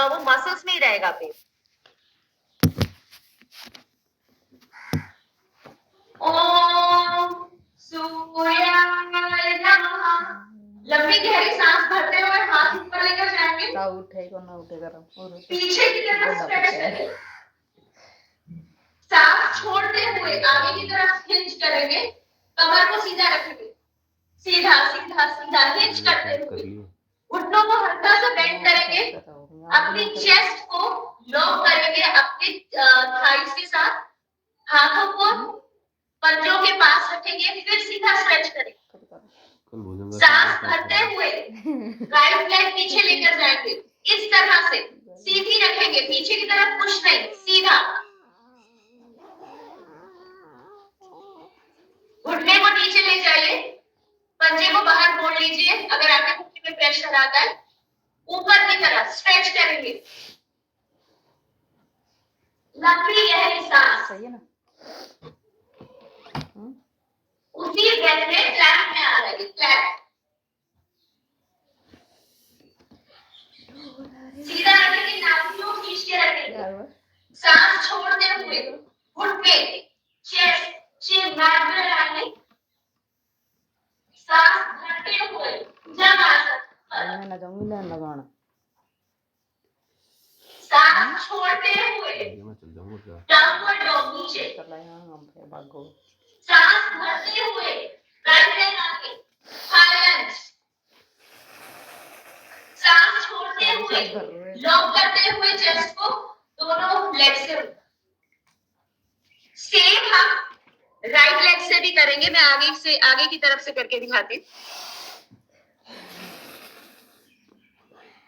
वो मसल्स में ही रहेगा पेट। ओम सूर्याय नमः। लंबी गहरी सांस भरते हुए हाथ ऊपर लेकर जाएंगे। क्या उठेगा ना उठेगा पीछे की तरफ स्ट्रेच करेंगे। सांस छोड़ते हुए आगे की तरफ हिंज करेंगे। कमर को सीधा रखेंगे, सीधा सीधा सीधा हिंज करते हुए घुटनों को हल्का सा बेंड करेंगे। अपनी चेस्ट को लॉक करेंगे अपने थाइस के साथ। हाथों को पंजों के पास रखेंगे, फिर सीधा स्ट्रेच करेंगे। सांस भरते हुए राइट लेग पीछे लेकर जाएंगे, इस तरह से सीधी रखेंगे, पीछे की तरफ पुश नहीं, सीधा। घुटने को नीचे ले जाइए, पंजे को बाहर मोड़ लीजिए। अगर आपके घुटने में प्रेशर आता है, ऊपर की तरफ स्ट्रेच करेंगे। लंबी गहरी सांस। सही है ना? उसी ब्रेथ में प्लैंक में आ रही है। प्लैंक सीधा रखेंगे, नाखूनों को खींच के रखेंगे। सांस छोड़ते हुए घुटने, चेस्ट, चिन मैट में लगाएंगे। सांस भरते हुए जमासन। मैं ना जाऊंगी लेने लगाना। सांस छोड़ते हुए डाउनवर्ड डॉग नीचे। भागो। सांस भरते हुए राइट लेग आगे, हाई लंज। सांस छोड़ते हुए लॉक करते हुए चेस्ट को दोनों लेग से। सेम हम राइट लेग से भी करेंगे। मैं आगे की तरफ से करके दिखाती।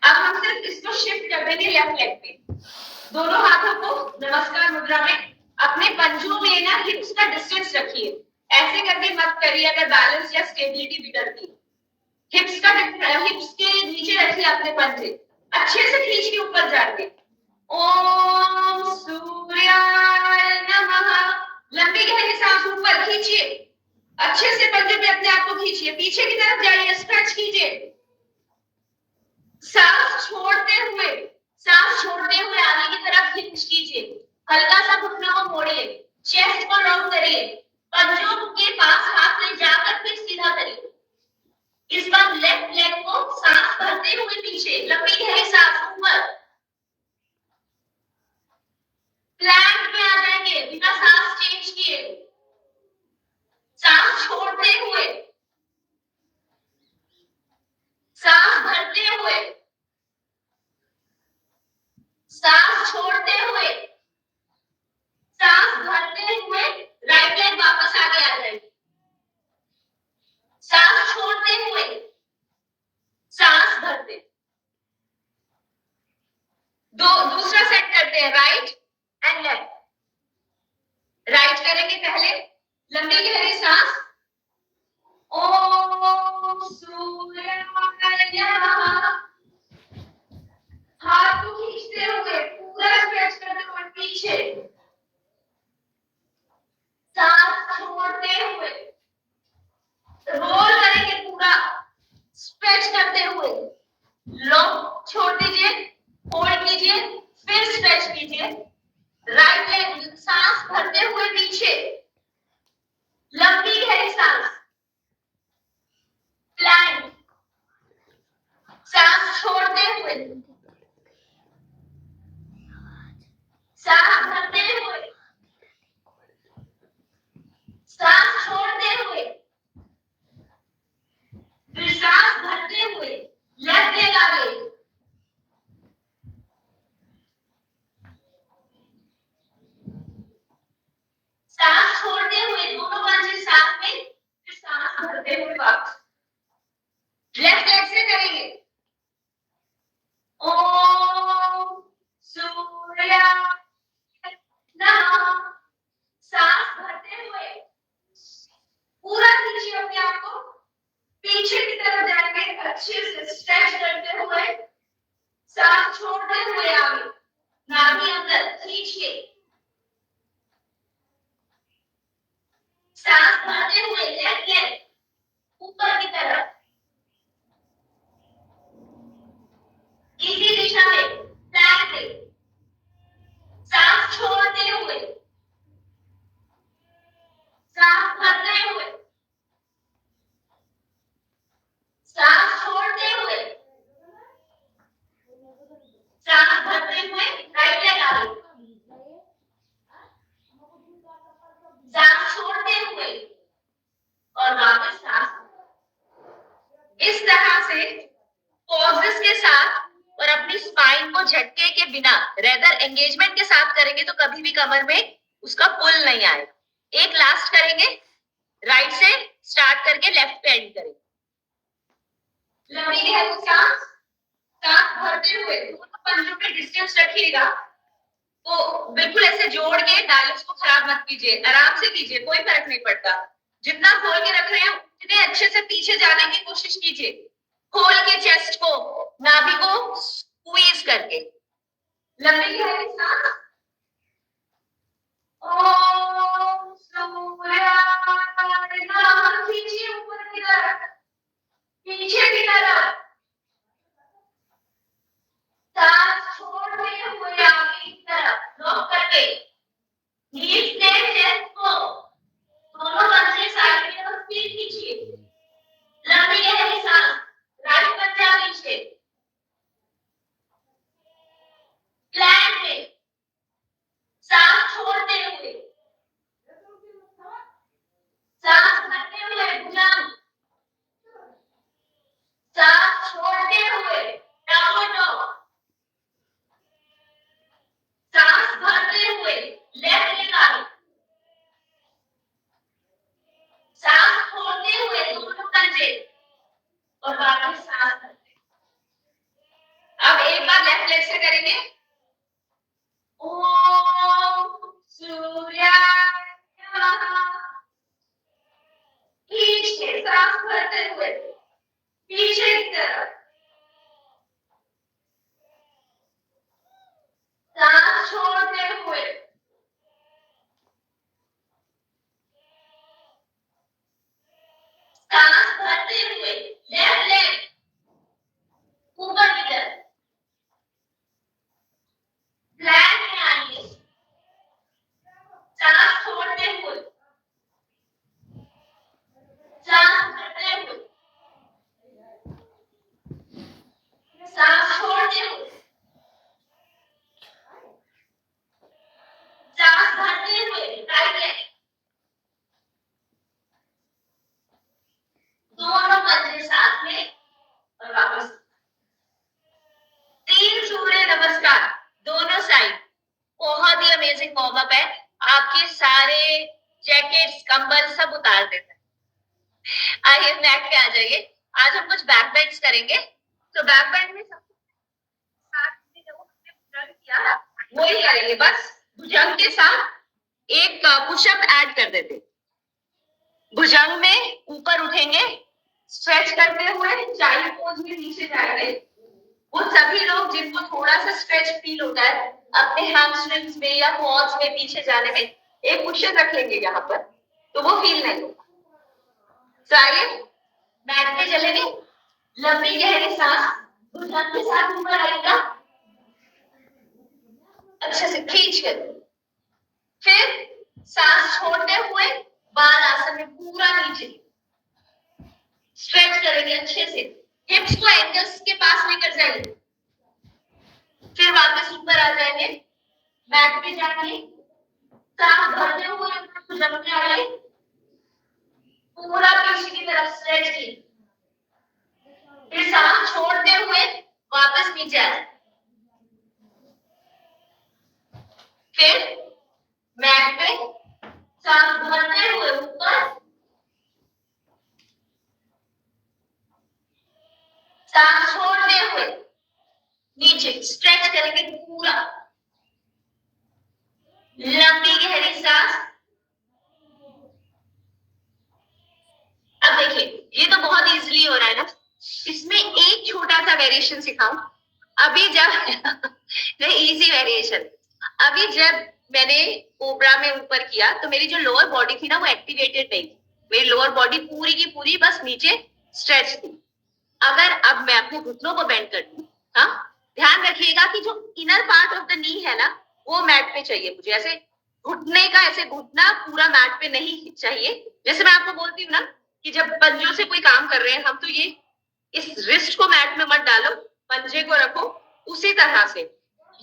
अब हम सिर्फ इसको शिफ्ट कर देंगे लेफ्ट लेग पे। दोनों हाथों को नमस्कार मुद्रा में अपने पंजों में ना हिप्स का डिस्टेंस रखिए। ऐसे करके मत करिए अगर बैलेंस या स्टेबिलिटी बिगड़ती। हिप्स के नीचे रखिए अपने पंजे, अच्छे से खींच के ऊपर जाइए। ओम सूर्याय नमः। लंबी गहरी सांस ऊपर खींचिए, अच्छे से पंजे पे अपने आप को खींचिए, पीछे की तरफ जाइए, स्ट्रेच कीजिए। सांस छोड़ते हुए आगे की तरफ हिंज कीजिए, हल्का सा घुटनों को मोड़िए, चेस्ट को लॉक करिए, पंजों के पास हाथ ले जाकर फिर सीधा करिए। इस बार लेफ्ट लेग को सांस भरते हुए पीछे, लंबी गहरी सांस ऊपर। प्लैंक में आ जाएंगे बिना सांस चेंज किए। सांस छोड़ते हुए, सांस भरते हुए, सांस छोड़ते हुए, सांस भरते हुए राइट लेग वापस आगे आ जाएगी। सांस छोड़ते हुए, सांस भरते। दूसरा सेट करते हैं, राइट एंड लेफ्ट। राइट करेंगे पहले, लंबी गहरी सांस। ओम सूर्याय नमः। हाथ को खींचते हुए पूरा स्ट्रेच करते हुए पीछे, सांस छोड़ते हुए रोल करेंगे, पूरा स्ट्रेच करते हुए। लॉक छोड़ दीजिए, होल्ड कीजिए, फिर स्ट्रेच कीजिए। राइट लेग सांस भरते हुए पीछे, लंबी गहरी सांस। प्लैंक, सांस छोड़ते हुए, सांस भरते हुए, सांस छोड़ते हुए, फिर सांस भरते हुए लेफ्ट लेग आगे। सांस छोड़ते हुए दोनों पंजे साथ में, फिर सांस भरते हुए वापस। लेफ्ट लेग से करेंगे। ओम सूर्याय नमः। सांस भरते हुए पूरा खींचिए अपने आप को, पीछे की तरफ जाएंगे, अच्छे से स्ट्रेच करते हुए। सांस छोड़ते हुए आगे, नाभि अंदर खींचिए। सांस भरते हुए लेफ्ट लेग ऊपर की तरफ, इसी दिशा में प्लैंक हमारी स्पाइन को झटके के बिना रेदर एंगेजमेंट के साथ करेंगे तो कभी भी कमर में उसका पुल नहीं आएगा। एक लास्ट करेंगे, राइट से स्टार्ट करके लेफ्ट पे एंड करेंगे। लंबी गहरी सांस, सांस भरते हुए दोनों पंजों पे डिस्टेंस रखिएगा। तो बिल्कुल ऐसे जोड़ के बैलेंस को खराब मत कीजिए, आराम से कीजिए, कोई फर्क नहीं पड़ता। जितना खोल के रख रहे हैं उतने अच्छे से पीछे जाने की कोशिश कीजिए, खोल के चेस्ट को, नाभि को स्क्वीज करके। लंबी गहरी सांस, ओम सूर्याय नमः। खींचिए ऊपर की तरफ, पीछे की तरफ, सांस छोड़ते हुए आगे की तरफ लॉक करके, नीज से चेस्ट को दोनों पंजे साइड की तरफ फील कीजिए। लंबी गहरी सांस, राइट पंजा नीचे, प्लैंक में सांस छोड़ते हुए, सांस भरते हुए भुजंग, सांस छोड़ते हुए डाउनवर्ड डॉग, सांस भरते हुए लेफ्ट निकालो, सांस छोड़ते हुए दोनों पंजे और वापस सांस भरते। अब एक बार लेफ्ट लेग से करेंगे। ओम सूर्याय नमः। पीछे सांस भरते हुए पीछे की तरफ, सांस छोड़ते हुए, सांस भरते हुए लेफ्ट लेग ऊपर की तरफ, प्लैंक में आइए, सांस छोड़ते हुए, सांस भरते हुए, सांस छोड़ते हुए, सांस भरते हुए राइट लेग, दोनों पंजे साथ में और वापस। 3 सूर्य नमस्कार दोनों साइड। बहुत ही अमेजिंग वार्म अप है, आपके सारे जैकेट्स कंबल सब उतार देता है। आइए मैट पे आ जाइए। आज हम कुछ बैक बेंड्स करेंगे। तो बैक बेंड में सब किया वही करेंगे, बस भुजंग के साथ एक पुशअप ऐड कर देते। भुजंग में ऊपर उठेंगे, स्ट्रेच करते हुए चाइल्ड पोज में नीचे जाएंगे। वो सभी लोग जिनको थोड़ा सा स्ट्रेच फील होता है अपने हैमस्ट्रिंग्स में या क्वाड्स में पीछे जाने में, एक कुशन रख लेंगे यहाँ पर, तो वो फील नहीं होगा। आइए मैट पे चलेंगे। लंबी गहरी सांस, भुजंग के साथ ऊपर आएगा, अच्छे से खींच कर, फिर सांस छोड़ते हुए बाल आसन में पूरा नीचे स्ट्रेच करेंगे अच्छे से, हिप्स को एंकल्स के पास लेकर जाएंगे, फिर वापस ऊपर आ जाएंगे, मैट पे जाएंगे, सांस भरते हुए भुजंग में आए, पूरा पीछे की तरफ स्ट्रेच की, फिर सांस छोड़ते हुए वापस नीचे आए, फिर मैट पे सांस भरते हुए ऊपर, सांस छोड़ते हुए नीचे स्ट्रेच करेंगे पूरा। लंबी गहरी सांस। अब देखिए ये तो बहुत इजीली हो रहा है ना, इसमें एक छोटा सा वेरिएशन सिखाऊं। अभी जब इजी वेरिएशन, अभी जब मैंने कोबरा में ऊपर किया तो मेरी जो लोअर बॉडी थी ना वो एक्टिवेटेड नहीं थी, मेरी लोअर बॉडी पूरी की पूरी बस नीचे स्ट्रेच थी। अगर अब मैं अपने घुटनों को बेंड कर दूं, हाँ ध्यान रखिएगा कि जो inner part of the knee है ना वो मैट पे चाहिए मुझे, ऐसे घुटने का ऐसे घुटना पूरा मैट पे नहीं चाहिए। जैसे मैं आपको बोलती हूँ ना कि जब पंजों से कोई काम कर रहे हैं हम, तो ये इस रिस्ट को मैट में मत डालो, पंजे को रखो, उसी तरह से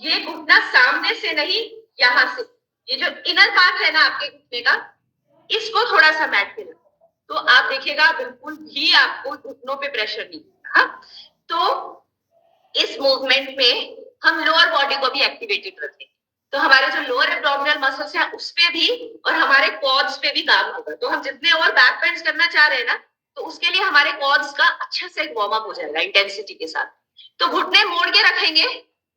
ये घुटना सामने से नहीं, यहाँ से ये जो इनर पार्ट है ना आपके घुटने का, इसको थोड़ा सा मैट पे रखो, तो आप देखिएगा बिल्कुल भी आपको घुटनों पे प्रेशर नहीं। हाँ तो इस मूवमेंट में हम लोअर बॉडी को भी एक्टिवेटेड रखें, तो हमारे जो लोअर एब्डोमिनल मसल्स हैं उस पे भी और हमारे क्वाड्स पे भी काम होगा। तो हम जितने और बैक बेंड्स करना चाह रहे हैं ना, तो उसके लिए हमारे क्वाड्स का अच्छा से वार्म अप हो जाएगा इंटेंसिटी के साथ। तो घुटने मोड़ के रखेंगे,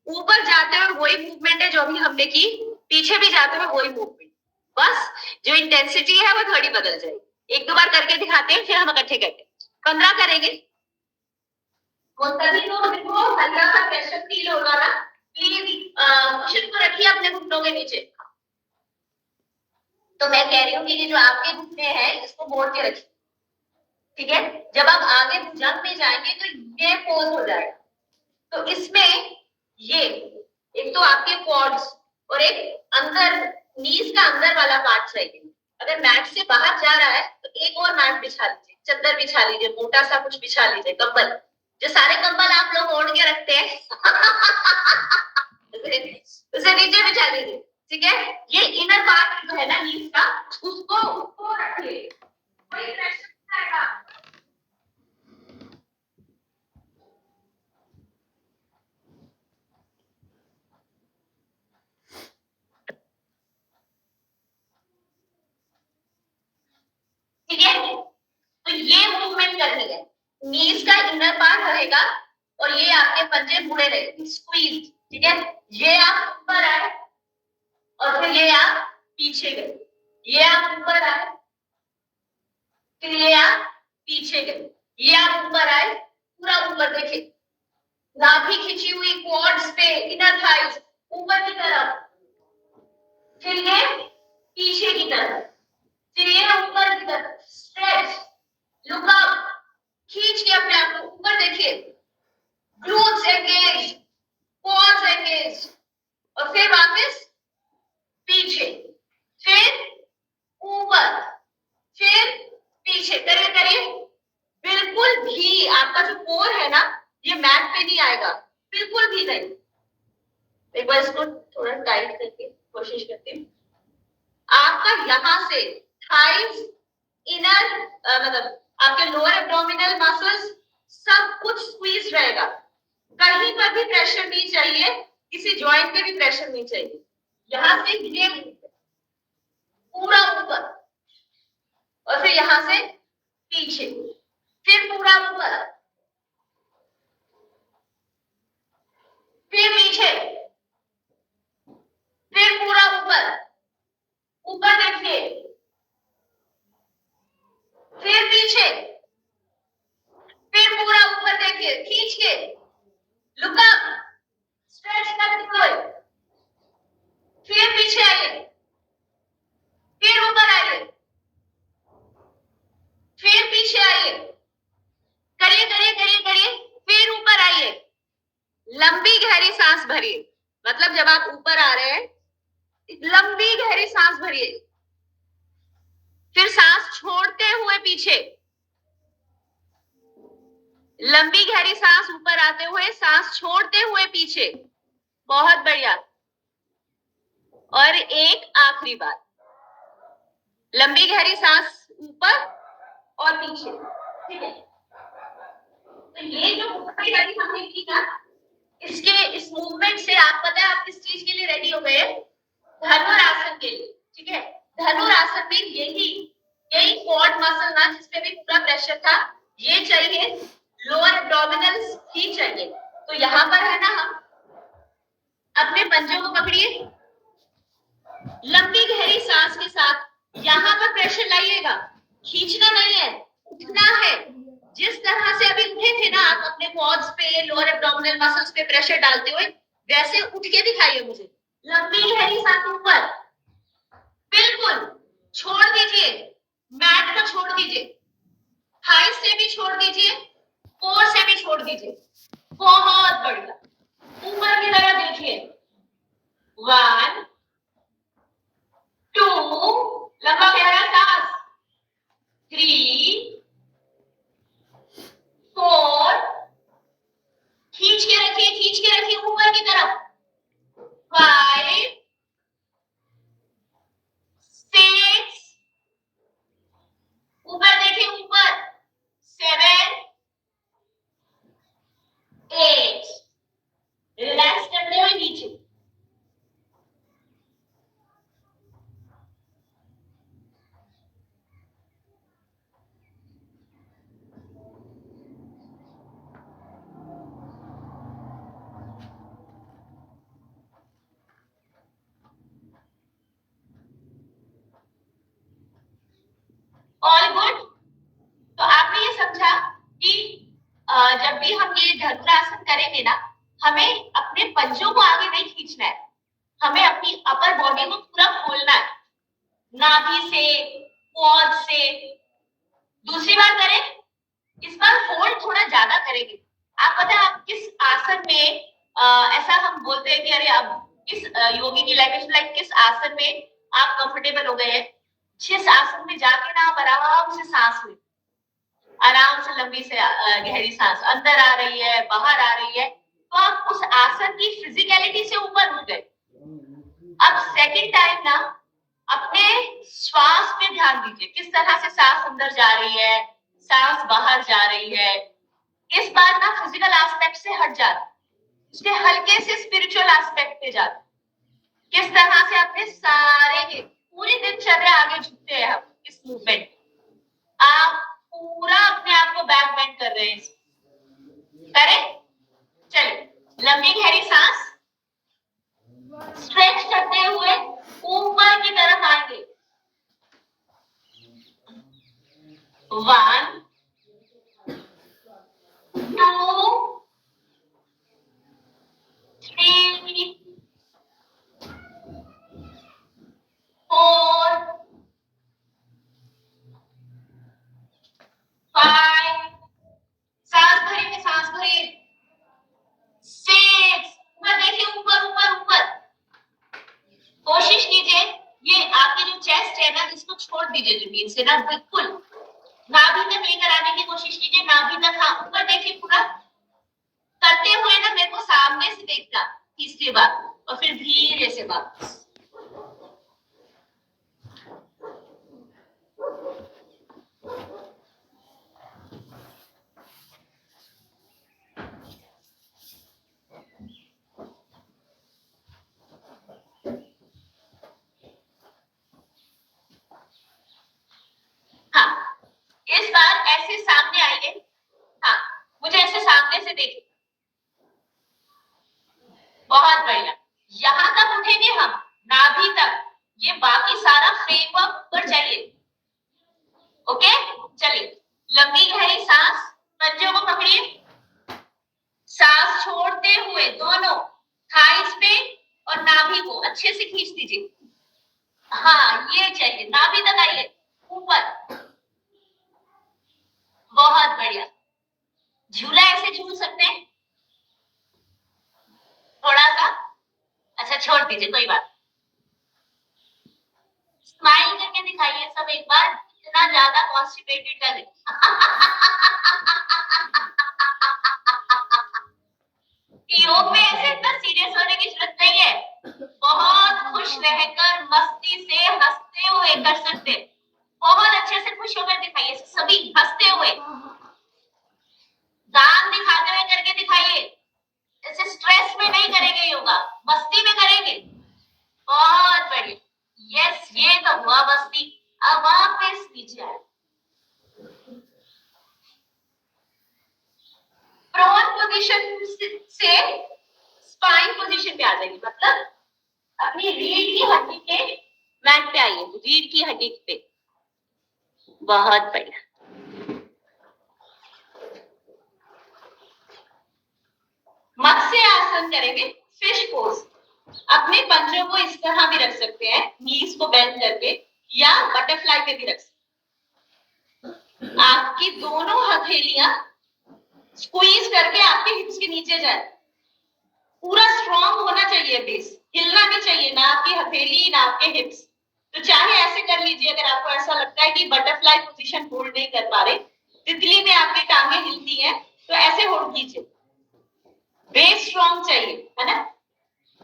ऊपर जाते हुए वही मूवमेंट है जो अभी हमने की, पीछे भी जाते हुए वही मूवमेंट, बस जो इंटेंसिटी है वो थोड़ी बदल जाएगी। एक दो बार करके दिखाते हैं, फिर हम इकट्ठे करते हैं। 15 करेंगे, वो तभी तो देखो हल्का सा प्रेशर फील होगा ना। प्लीज कुशन को रखिए अपने घुटनों के नीचे। तो मैं कह रही हूँ कि ये जो आपके घुटने हैं इसको मोड़ के रखिए, ठीक है। जब आप आगे भुजंग में जाएंगे तो ये पोज हो जाएगा। तो इसमें ये एक तो आपके क्वाड्स और एक अंदर नीज का अंदर वाला पार्ट चाहिए। अगर मैट से बाहर जा रहा है तो एक और मैट बिछा लीजिए, चद्दर बिछा लीजिए, मोटा सा कुछ बिछा लीजिए, कंबल, जो सारे कंबल आप लोग ओढ़ के रखते हैं उसे नीचे बिछा लीजिए, ठीक है। ये इनर पार्ट जो है ना नीज का, उसको रखिए, कोई प्रेशर नहीं आएगा। ठीक है, तो ये मूवमेंट करनी है। नीज का इनर पार्ट रहेगा और ये आपके पंजे मुड़े रहेंगे, स्क्वीज, ठीक है। ये आप ऊपर आए और फिर ये आप पीछे गए, ये आप ऊपर आए, फिर ये आप पीछे गए, ये आप ऊपर आए, पूरा ऊपर देखिए, नाभि खिंची हुई क्वाड्स पे, इनर थाइज ऊपर की तरफ, फिर ये पीछे की तरफ, फिर ये ऊपर की तरफ, स्ट्रेच, लुक अप, खींच के अपने आप को ऊपर देखिए, ग्लूट्स एंगेज, क्वाड्स एंगेज, और फिर वापस पीछे, फिर ऊपर, फिर पीछे। करिए करिए, बिल्कुल भी आपका जो कोर है ना ये मैट पे नहीं आएगा, बिल्कुल भी नहीं। एक बार इसको थोड़ा टाइट करके कोशिश करते हैं। आपका यहां से थाइज, इनर मतलब आपके लोअर एब्डोमिनल मसल्स सब कुछ स्क्वीज रहेगा, कहीं पर भी प्रेशर नहीं चाहिए, किसी जॉइंट पे भी प्रेशर नहीं चाहिए। यहां से ये पूरा ऊपर और फिर यहां से पीछे, फिर पूरा ऊपर, फिर पीछे, फिर पूरा ऊपर, ऊपर देखिए, फिर पीछे, फिर पूरा ऊपर देखिए, खींच के, लुक अप, स्ट्रेच करते हुए, फिर पीछे आइए, फिर ऊपर आइए, फिर पीछे आइए, करिए करिए करिए करिए, फिर ऊपर आइए, लंबी गहरी सांस भरिए, मतलब जब आप ऊपर आ रहे हैं लंबी गहरी सांस भरिए, फिर सांस छोड़ते हुए पीछे, लंबी गहरी सांस ऊपर आते हुए, सांस छोड़ते हुए पीछे, बहुत बढ़िया। और एक आखिरी बार, लंबी गहरी सांस ऊपर और पीछे, ठीक है। तो ये जो ऊपरी गहरी हमने की ना, इसके इस मूवमेंट से आप पता है आप किस चीज के लिए रेडी हो गए, धनुरासन के लिए, ठीक है। धनुरासन में यही क्वाड मसल ना जिसपे भी पूरा प्रेशर था, ये चाहिए, लोअर एब्डोमिनल्स ही चाहिए। तो यहां पर है ना, हम अपने पंजों को पकड़िए, लंबी गहरी सांस के साथ यहां पर प्रेशर लाइएगा, खींचना नहीं है, उठना है। जिस तरह से अभी उठे थे ना आप अपने क्वाड्स पे, लोअर एब्डोमिनल मसल्स पे प्रेशर डालते हुए, वैसे उठ के दिखाइए मुझे। लंबी गहरी सांस ऊपर, बिल्कुल छोड़ दीजिए, मैट को छोड़ दीजिए, थाइस से भी छोड़ दीजिए, कोर से भी छोड़ दीजिए, बहुत बढ़िया। ऊपर की तरफ देखिए, 1 2, लंबा गहरा सांस, 3 4, खींच के रखिए ऊपर की तरफ, 5 6, ऊपर देखिए ऊपर, 7 8, में ना हमें अपने पंजों को आगे नहीं खींचना है, हमें अपनी अपर बॉडी को पूरा खोलना है, नाभि से, क्वाड से। दूसरी बार करें, इस बार होल्ड थोड़ा ज्यादा करेंगे। आप पता है आप किस आसन में ऐसा हम बोलते हैं कि अरे अब किस योगी की लैंग्वेज में किस आसन में आप कंफर्टेबल हो गए हैं, जिस आसन में जाके ना आप आराम से सांस लें, आराम से लंबी से गहरी सांस अंदर आ रही है, बाहर आ रही है, तो आप उस आसन की फिजिकलिटी से ऊपर उठ गए। अब सेकंड टाइम ना अपने श्वास पे ध्यान दीजिए, किस तरह से सांस अंदर जा रही है, सांस बाहर जा रही है। इस बार ना फिजिकल एस्पेक्ट से हट जाते, उसके हल्के से स्पिरिचुअल एस्पेक्ट पे जाते, किस तरह से अपने सारे के पूरी दिनचर्या आगे झुकते हैं हम इस मूवमेंट। आप पूरा अपने आप को बैक बेंड कर रहे हैं, करें। चलिए लंबी गहरी सांस, स्ट्रेच करते हुए ऊपर की तरफ आएंगे। 1 2 3 4 5, सांस भरेंगे, सांस भरिए। 6, ऊपर देखिए, ऊपर ऊपर ऊपर। कोशिश कीजिए ये आपकी जो चेस्ट है ना, इसको छोड़ दीजिए जमीन से ना, बिल्कुल नाभि तक लेकर आने की कोशिश कीजिए, नाभि तक। हाँ, ऊपर देखिए पूरा। करते हुए ना मेरे को सामने से देखना तीसरी बार, और फिर धीरे से वापस। हाँ, इस बार ऐसे सामने आइए। हाँ, मुझे ऐसे सामने से देखिए। बहुत बढ़िया। यहां तक उठेंगे हम, नाभि तक। ये बाकी सारा फ्रेमवर्क ऊपर चाहिए। ओके, चलिए लंबी गहरी सांस, पंजों को पकड़िए। सांस छोड़ते हुए दोनों थाइस पे और नाभि को अच्छे से खींच दीजिए। हाँ, ये चाहिए, नाभि तक आइए, ऊपर। बहुत बढ़िया। झूला ऐसे झूल सकते हैं थोड़ा सा। अच्छा, छोड़ दीजिए, कोई बात। स्माइल करके दिखाइए सब एक बार, इतना ज्यादा कॉन्स्टिपेटेड कर योग में ऐसे इतना सीरियस होने की जरूरत नहीं है, बहुत खुश रहकर मस्ती से हंसते हुए कर सकते। बहुत अच्छे से खुश होकर दिखाइए, सभी हंसते हुए, दांत दिखाते हुए करके दिखाइए। ऐसे स्ट्रेस में नहीं करेंगे योगा, मस्ती में करेंगे। बहुत बढ़िया, यस, ये तो हुआ मस्ती। अब वापस नीचे आए, प्रोन पोजीशन से स्पाइन पोजीशन पे आ जाएगी, मतलब अपनी रीढ़ की हड्डी के मैट पे आइए, रीढ़ की हड्डी पे। बहुत बढ़िया। मत्स्य आसन करेंगे, फिश पोज। अपने पंजों को इस तरह भी रख सकते हैं, नीज को बेंड करके, या बटरफ्लाई पे भी रख सकते हैं। आपकी दोनों हथेलियां स्क्वीज करके आपके हिप्स के नीचे जाए, पूरा स्ट्रॉन्ग होना चाहिए बेस, हिलना नहीं चाहिए, ना आपकी हथेली ना आपके हिप्स। तो चाहे ऐसे कर लीजिए, अगर आपको ऐसा लगता है कि बटरफ्लाई पोजीशन होल्ड नहीं कर पा रहे, तितली में आपकी टांगे हिलती हैं, तो ऐसे होल्ड कीजिए, बेस स्ट्रॉन्ग चाहिए, है ना।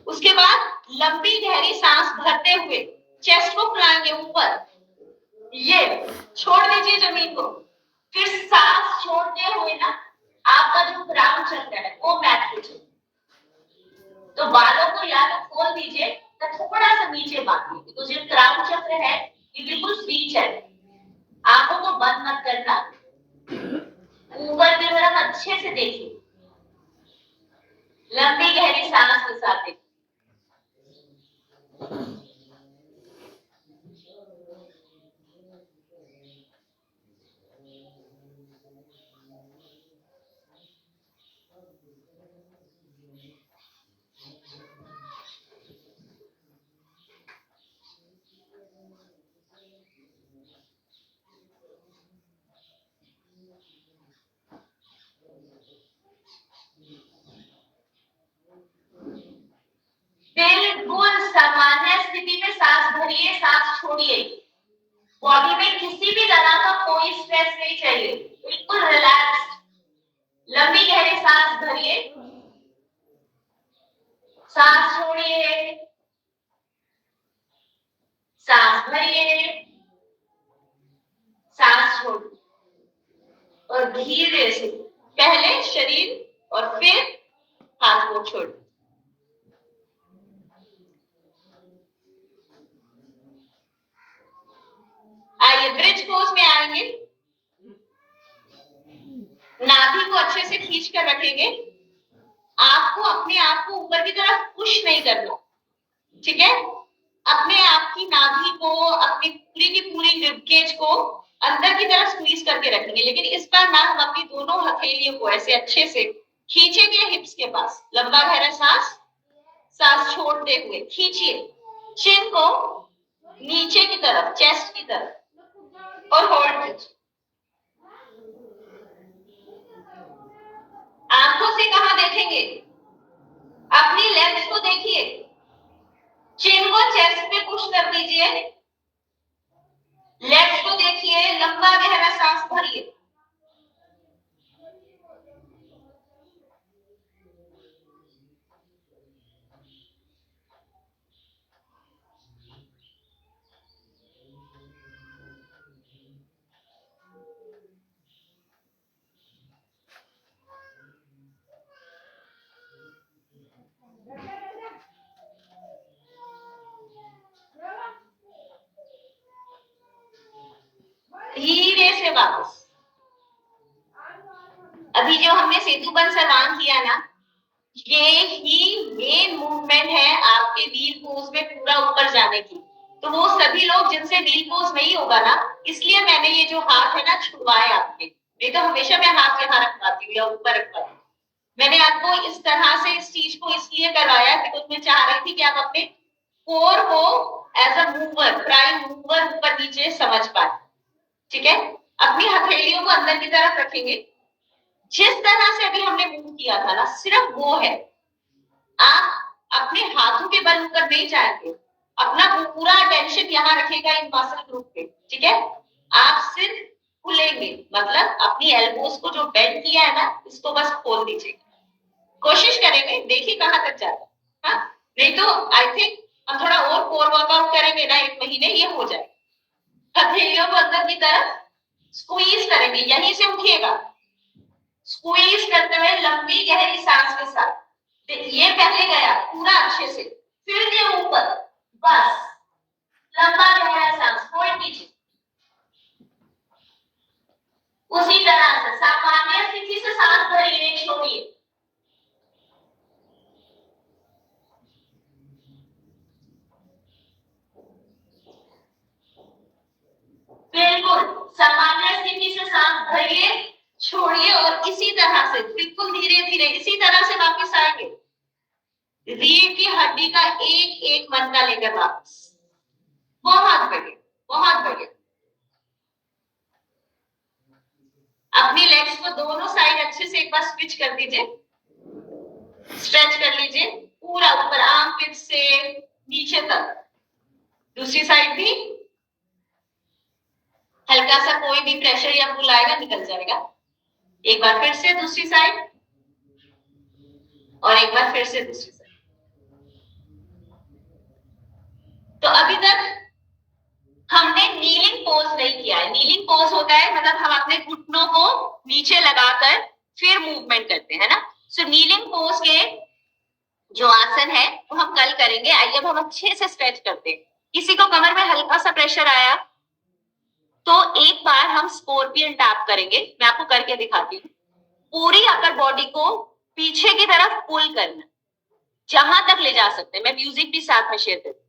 उसके बाद लंबी गहरी सांस भरते हुए चेस्ट को फुलाएंगे ऊपर, ये छोड़ दीजिए जमीन को। फिर सांस छोड़ते हुए ना आपका जो क्राउन चक्र है वो मैट पे चले, तो बालों को या तो खोल दीजिए या थोड़ा सा नीचे बांधिए, तो जो क्राउन चक्र है ये बिल्कुल फ्री चले। आंखों को बंद मत करना, ऊपर की तरफ अच्छे से देखिए, लंबी गहरी सांस के साथ देखिए। भरिए, सांस छोड़िए। बॉडी में किसी भी तरह का कोई स्ट्रेस नहीं चाहिए, बिल्कुल रिलैक्स। लंबी गहरी सांस भरिए, सांस छोड़िए, सांस भरिए, सांस छोड़िए, और धीरे से पहले शरीर और फिर हाथ को छोड़िए। आइए ब्रिज पोज में आएंगे। नाभि को अच्छे से खींच कर रखेंगे। आपको अपने आप को ऊपर की तरफ पुश नहीं करना, ठीक है? अपने आप की नाभि को, अपनी पूरी की पूरी रिबकेज को अंदर की तरफ स्क्वीज करके रखेंगे, लेकिन इस बार ना हम अपनी दोनों हथेलियों को ऐसे अच्छे से खींचेंगे हिप्स के पास। लंबा गहरा सांस, सांस छोड़ते हुए खींचिए चिन को नीचे की तरफ, चेस्ट की तरफ, और होल्ड कीजिए। आंखों से कहां देखेंगे? अपनी लेग्स को देखिए। चिन को चेस्ट पे पुश कर दीजिए। लेग्स को देखिए, लंबा गहरा सांस भरिए। धीरे से वापस। अभी जो हमने सेतुबंध सरवान किया ना, ये ही मेन मूवमेंट है आपके व्हील पोज में पूरा ऊपर जाने की। तो वो सभी लोग जिनसे व्हील पोज नहीं होगा ना, इसलिए मैंने ये जो हाथ है ना छुड़वाए आपके। नहीं तो हमेशा मैं हाथ यहाँ रखवाती हूँ या ऊपर रखवाती हूँ। मैंने आपको इस तरह से इस चीज को इसलिए करवाया बिकॉज मैं चाह रही थी कि आप अपने कोर को as a mover, prime mover ऊपर नीचे समझ पाए, ठीक है? अपनी हथेलियों को अंदर की तरफ रखेंगे। जिस तरह से अभी हमने मूव किया था ना, सिर्फ वो है। आप अपने हाथों के बल ऊपर नहीं जाएंगे, अपना पूरा अटेंशन यहाँ रखेगा इन मसल ग्रुप पे, ठीक है? आप सिर्फ खुलेंगे, मतलब अपनी एल्बोस को जो बेंड किया है ना, इसको बस खोल दीजिए। कोशिश करेंगे, देखिए कहां तक जाता है। नहीं तो आई थिंक हम थोड़ा और कोर वर्कआउट करेंगे ना, 1 महीने ये हो जाए। हथेलियों को अंदर की तरफ स्क्वीज करेंगे, यहीं से उठिएगा, स्क्वीज करते हुए लंबी गहरी सांस के साथ। ये पहले गया पूरा अच्छे से, फिर ये ऊपर, बस लंबा गहरा सांस होल्ड कीजिए। उसी तरह से सामान्य स्थिति से सांस भरिए, छोड़िए। बिल्कुल सामान्य स्थिति से सांस भरिए, छोड़िए, और इसी तरह से बिल्कुल धीरे धीरे इसी तरह से वापस आएंगे। रीढ़ की हड्डी का एक एक मणका लेकर वापस। बहुत बढ़िया, बहुत बढ़िया। अपनी लेग्स को दोनों साइड अच्छे से एक बार स्विच कर दीजिए, स्ट्रेच कर लीजिए पूरा ऊपर, आर्मपिट से नीचे तक। दूसरी साइड भी हल्का सा कोई भी प्रेशर या पुल आएगा, निकल जाएगा। एक बार फिर से दूसरी साइड, और एक बार फिर से दूसरी साइड। तो अभी तक हमने नीलिंग पोज नहीं किया है। नीलिंग पोज होता है मतलब हम अपने घुटनों को नीचे लगाकर फिर मूवमेंट करते हैं ना। सो नीलिंग पोज के जो आसन है वो हम कल करेंगे। आइए अब हम अच्छे से स्ट्रेच करते हैं। किसी को कमर में हल्का सा प्रेशर आया तो एक बार हम स्कॉर्पियन टैप करेंगे, मैं आपको करके दिखाती हूँ। पूरी अपर बॉडी को पीछे की तरफ पुल करना, जहां तक ले जा सकते हैं। मैं म्यूजिक भी साथ में शेयर करती हूँ।